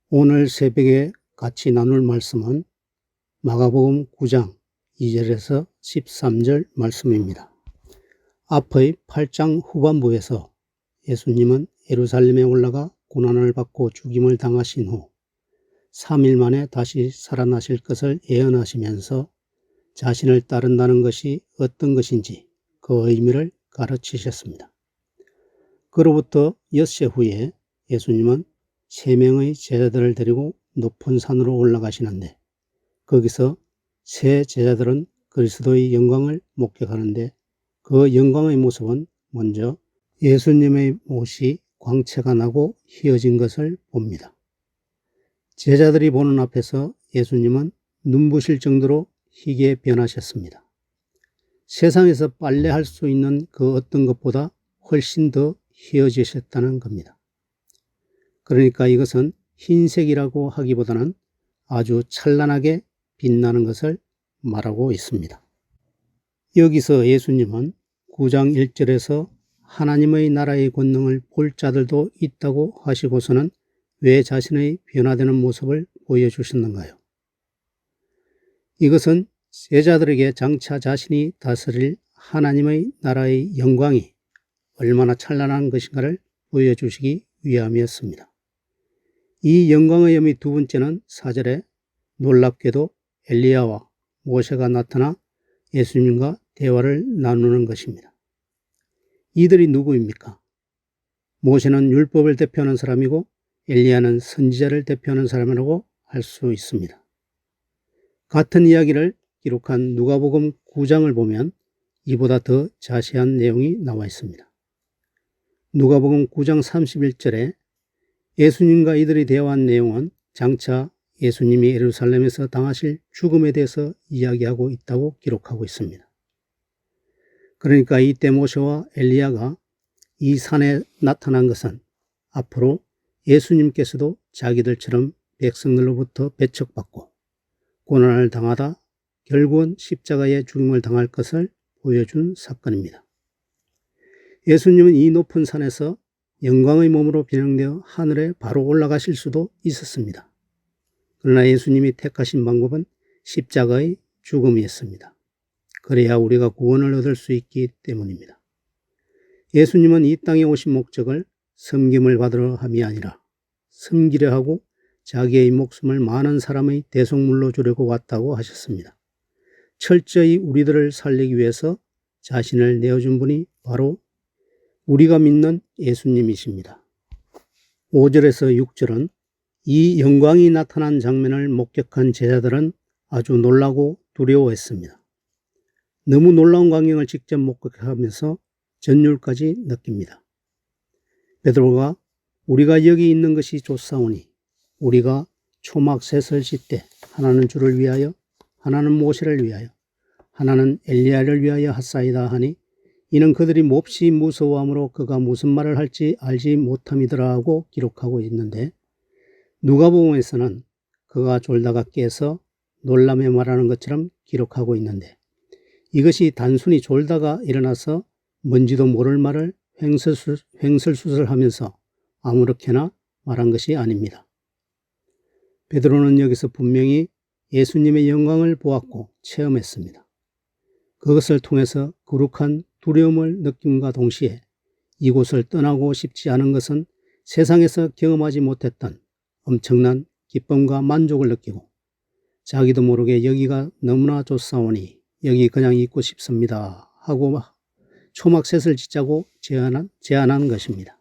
오늘 새벽에 같이 나눌 말씀은 마가복음 9장 2절에서 13절 말씀입니다. 앞의 8장 후반부에서 예수님은 예루살렘에 올라가 고난을 받고 죽임을 당하신 후 3일 만에 다시 살아나실 것을 예언하시면서 자신을 따른다는 것이 어떤 것인지 그 의미를 가르치셨습니다. 그로부터 엿새 후에 예수님은 3명의 제자들을 데리고 높은 산으로 올라가시는데 거기서 세 제자들은 그리스도의 영광을 목격하는데 그 영광의 모습은 먼저 예수님의 못이 광채가 나고 휘어진 것을 봅니다. 제자들이 보는 앞에서 예수님은 눈부실 정도로 희게 변하셨습니다. 세상에서 빨래할 수 있는 그 어떤 것보다 훨씬 더 휘어지셨다는 겁니다. 그러니까 이것은 흰색이라고 하기보다는 아주 찬란하게 빛나는 것을 말하고 있습니다. 여기서 예수님은 9장 1절에서 하나님의 나라의 권능을 볼 자들도 있다고 하시고서는 왜 자신의 변화되는 모습을 보여주셨는가요? 이것은 제자들에게 장차 자신이 다스릴 하나님의 나라의 영광이 얼마나 찬란한 것인가를 보여주시기 위함이었습니다. 이 영광의 의미 두 번째는 4절에 놀랍게도 엘리야와 모세가 나타나 예수님과 대화를 나누는 것입니다. 이들이 누구입니까? 모세는 율법을 대표하는 사람이고 엘리야는 선지자를 대표하는 사람이라고 할 수 있습니다. 같은 이야기를 기록한 누가복음 9장을 보면 이보다 더 자세한 내용이 나와 있습니다. 누가복음 9장 31절에 예수님과 이들이 대화한 내용은 장차 예수님이 예루살렘에서 당하실 죽음에 대해서 이야기하고 있다고 기록하고 있습니다. 그러니까 이때 모세와 엘리야가 이 산에 나타난 것은 앞으로 예수님께서도 자기들처럼 백성들로부터 배척받고 고난을 당하다 결국은 십자가의 죽임을 당할 것을 보여준 사건입니다. 예수님은 이 높은 산에서 영광의 몸으로 변형되어 하늘에 바로 올라가실 수도 있었습니다. 그러나 예수님이 택하신 방법은 십자가의 죽음이었습니다. 그래야 우리가 구원을 얻을 수 있기 때문입니다. 예수님은 이 땅에 오신 목적을 섬김을 받으러 함이 아니라 섬기려 하고 자기의 목숨을 많은 사람의 대속물로 주려고 왔다고 하셨습니다. 철저히 우리들을 살리기 위해서 자신을 내어준 분이 바로 우리가 믿는 예수님이십니다. 5절에서 6절은 이 영광이 나타난 장면을 목격한 제자들은 아주 놀라고 두려워했습니다. 너무 놀라운 광경을 직접 목격하면서 전율까지 느낍니다. 베드로가 우리가 여기 있는 것이 좋사오니 우리가 초막셋을 짓되 하나는 주를 위하여 하나는 모세를 위하여 하나는 엘리야를 위하여 하사이다 하니 이는 그들이 몹시 무서워함으로 그가 무슨 말을 할지 알지 못함이더라 하고 기록하고 있는데 누가복음에서는 그가 졸다가 깨서 놀라며 말하는 것처럼 기록하고 있는데 이것이 단순히 졸다가 일어나서 뭔지도 모를 말을 횡설수설하면서 아무렇게나 말한 것이 아닙니다. 베드로는 여기서 분명히 예수님의 영광을 보았고 체험했습니다. 그것을 통해서 거룩한 두려움을 느낌과 동시에 이곳을 떠나고 싶지 않은 것은 세상에서 경험하지 못했던 엄청난 기쁨과 만족을 느끼고 자기도 모르게 여기가 너무나 좋사오니 여기 그냥 있고 싶습니다 하고 초막셋을 짓자고 제안한 것입니다.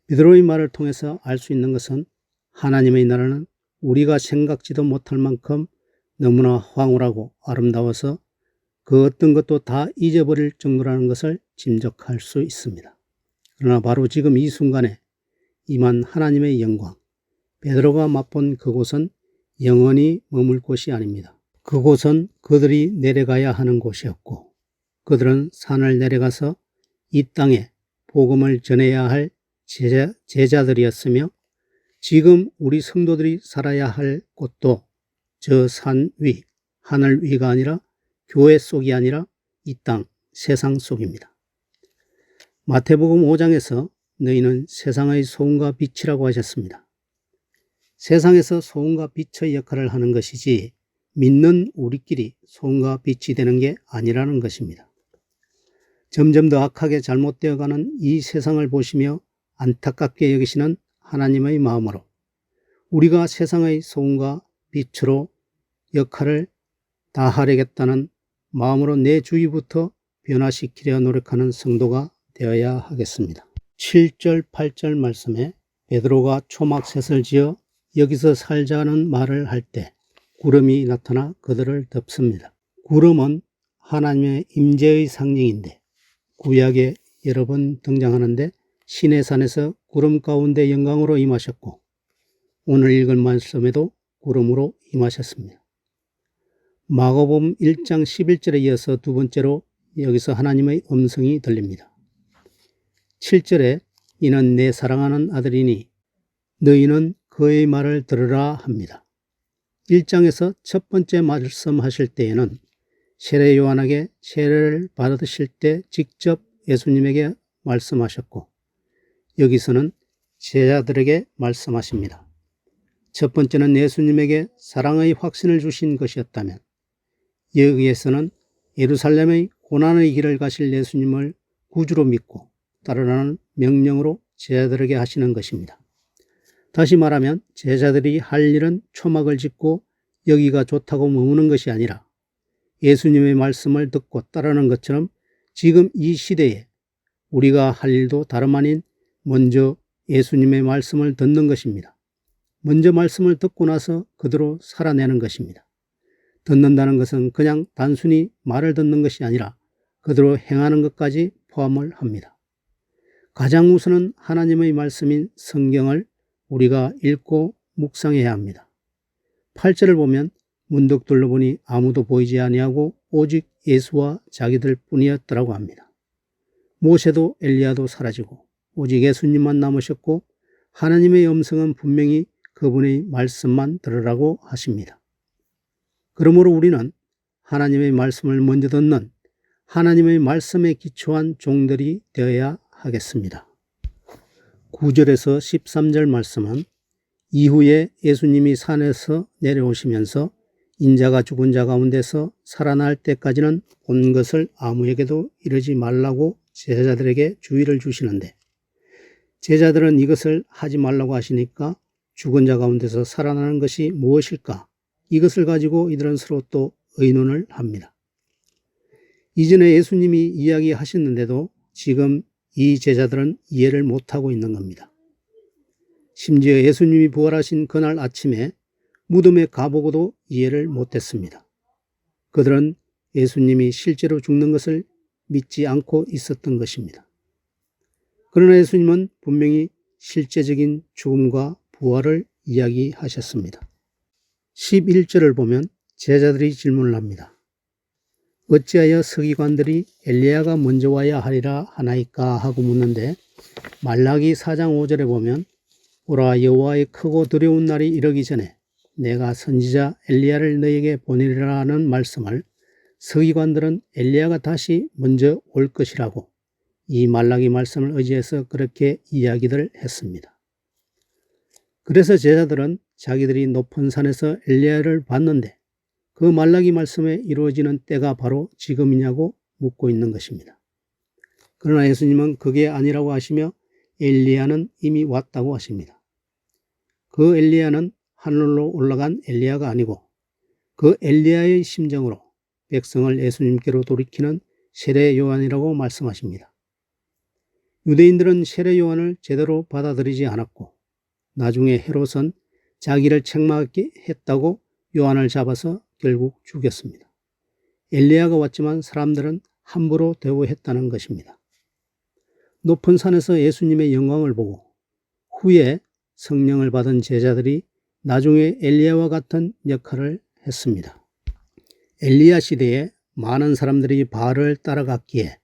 베드로의 말을 통해서 알 수 있는 것은 하나님의 나라는 우리가 생각지도 못할 만큼 너무나 황홀하고 아름다워서 그 어떤 것도 다 잊어버릴 정도라는 것을 짐작할 수 있습니다. 그러나 바로 지금 이 순간에 임한 하나님의 영광, 베드로가 맛본 그곳은 영원히 머물 곳이 아닙니다. 그곳은 그들이 내려가야 하는 곳이었고 그들은 산을 내려가서 이 땅에 복음을 전해야 할 제자들이었으며 지금 우리 성도들이 살아야 할 곳도 저 산 위, 하늘 위가 아니라 교회 속이 아니라 이 땅, 세상 속입니다. 마태복음 5장에서 너희는 세상의 소금과 빛이라고 하셨습니다. 세상에서 소금과 빛의 역할을 하는 것이지 믿는 우리끼리 소금과 빛이 되는 게 아니라는 것입니다. 점점 더 악하게 잘못되어가는 이 세상을 보시며 안타깝게 여기시는 하나님의 마음으로 우리가 세상의 소금과 빛으로 역할을 다하려겠다는 마음으로 내 주위부터 변화시키려 노력하는 성도가 되어야 하겠습니다. 7절, 8절 말씀에 베드로가 초막셋을 지어 여기서 살자는 말을 할 때 구름이 나타나 그들을 덮습니다. 구름은 하나님의 임재의 상징인데 구약에 여러 번 등장하는데 시내산에서 구름 가운데 영광으로 임하셨고 오늘 읽은 말씀에도 구름으로 임하셨습니다. 마가복음 1장 11절에 이어서 두 번째로 여기서 하나님의 음성이 들립니다. 7절에 이는 내 사랑하는 아들이니 너희는 그의 말을 들으라 합니다. 1장에서 첫 번째 말씀하실 때에는 세례 요한에게 세례를 받으실 때 직접 예수님에게 말씀하셨고 여기서는 제자들에게 말씀하십니다. 첫 번째는 예수님에게 사랑의 확신을 주신 것이었다면 여기에서는 예루살렘의 고난의 길을 가실 예수님을 구주로 믿고 따르라는 명령으로 제자들에게 하시는 것입니다. 다시 말하면 제자들이 할 일은 초막을 짓고 여기가 좋다고 머무는 것이 아니라 예수님의 말씀을 듣고 따르는 것처럼 지금 이 시대에 우리가 할 일도 다름 아닌 먼저 예수님의 말씀을 듣는 것입니다. 먼저 말씀을 듣고 나서 그대로 살아내는 것입니다. 듣는다는 것은 그냥 단순히 말을 듣는 것이 아니라 그대로 행하는 것까지 포함을 합니다. 가장 우선은 하나님의 말씀인 성경을 우리가 읽고 묵상해야 합니다. 8절을 보면 문득 둘러보니 아무도 보이지 아니하고 오직 예수와 자기들 뿐이었더라고 합니다. 모세도 엘리야도 사라지고 오직 예수님만 남으셨고 하나님의 음성은 분명히 그분의 말씀만 들으라고 하십니다. 그러므로 우리는 하나님의 말씀을 먼저 듣는 하나님의 말씀에 기초한 종들이 되어야 하겠습니다. 9절에서 13절 말씀은 이후에 예수님이 산에서 내려오시면서 인자가 죽은 자 가운데서 살아날 때까지는 본 것을 아무에게도 이르지 말라고 제자들에게 주의를 주시는데 제자들은 이것을 하지 말라고 하시니까 죽은 자 가운데서 살아나는 것이 무엇일까? 이것을 가지고 이들은 서로 또 의논을 합니다. 이전에 예수님이 이야기하셨는데도 지금 이 제자들은 이해를 못하고 있는 겁니다. 심지어 예수님이 부활하신 그날 아침에 무덤에 가보고도 이해를 못했습니다. 그들은 예수님이 실제로 죽는 것을 믿지 않고 있었던 것입니다. 그러나 예수님은 분명히 실제적인 죽음과 부활을 이야기하셨습니다. 11절을 보면 제자들이 질문을 합니다. 어찌하여 서기관들이 엘리야가 먼저 와야 하리라 하나이까 하고 묻는데 말라기 4장 5절에 보면 보라 여호와의 크고 두려운 날이 이르기 전에 내가 선지자 엘리야를 너에게 보내리라는 말씀을 서기관들은 엘리야가 다시 먼저 올 것이라고 이 말라기 말씀을 의지해서 그렇게 이야기를 했습니다. 그래서 제자들은 자기들이 높은 산에서 엘리야를 봤는데 그 말라기 말씀에 이루어지는 때가 바로 지금이냐고 묻고 있는 것입니다. 그러나 예수님은 그게 아니라고 하시며 엘리야는 이미 왔다고 하십니다. 그 엘리야는 하늘로 올라간 엘리야가 아니고 그 엘리야의 심정으로 백성을 예수님께로 돌이키는 세례 요한이라고 말씀하십니다. 유대인들은 세례 요한을 제대로 받아들이지 않았고 나중에 헤롯은 자기를 책망하게 했다고 요한을 잡아서 결국 죽였습니다. 엘리야가 왔지만 사람들은 함부로 대우했다는 것입니다. 높은 산에서 예수님의 영광을 보고 후에 성령을 받은 제자들이 나중에 엘리야와 같은 역할을 했습니다. 엘리야 시대에 많은 사람들이 바알을 따라갔기에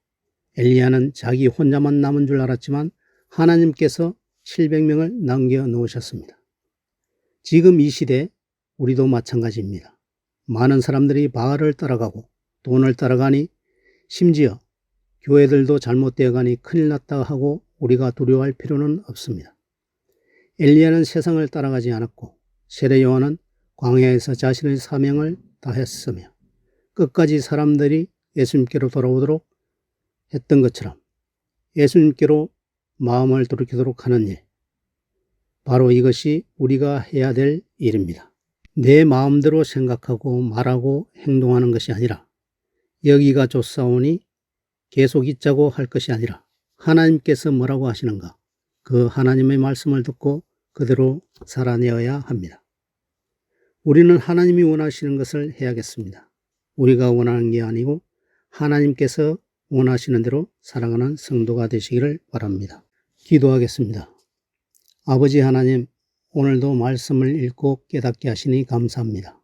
엘리야는 자기 혼자만 남은 줄 알았지만 하나님께서 700명을 남겨놓으셨습니다. 지금 이 시대 우리도 마찬가지입니다. 많은 사람들이 바알을 따라가고 돈을 따라가니 심지어 교회들도 잘못되어 가니 큰일 났다 하고 우리가 두려워할 필요는 없습니다. 엘리야는 세상을 따라가지 않았고 세례 요한은 광야에서 자신의 사명을 다했으며 끝까지 사람들이 예수님께로 돌아오도록 했던 것처럼 예수님께로 마음을 돌이키도록 하는 일, 바로 이것이 우리가 해야 될 일입니다. 내 마음대로 생각하고 말하고 행동하는 것이 아니라 여기가 좋사오니 계속 있자고 할 것이 아니라 하나님께서 뭐라고 하시는가, 그 하나님의 말씀을 듣고 그대로 살아내어야 합니다. 우리는 하나님이 원하시는 것을 해야겠습니다. 우리가 원하는 게 아니고 하나님께서 원하시는 대로 살아가는 성도가 되시기를 바랍니다. 기도하겠습니다. 아버지 하나님, 오늘도 말씀을 읽고 깨닫게 하시니 감사합니다.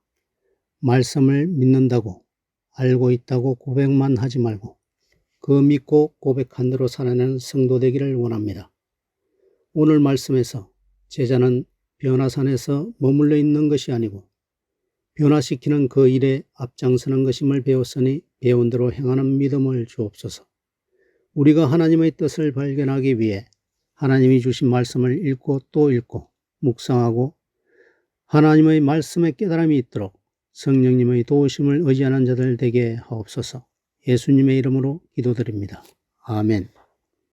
말씀을 믿는다고, 알고 있다고 고백만 하지 말고 그 믿고 고백한 대로 살아내는 성도 되기를 원합니다. 오늘 말씀에서 제자는 변화산에서 머물러 있는 것이 아니고 변화시키는 그 일에 앞장서는 것임을 배웠으니 배운 대로 행하는 믿음을 주옵소서. 우리가 하나님의 뜻을 발견하기 위해 하나님이 주신 말씀을 읽고 또 읽고 묵상하고 하나님의 말씀에 깨달음이 있도록 성령님의 도우심을 의지하는 자들 되게 하옵소서. 예수님의 이름으로 기도드립니다. 아멘.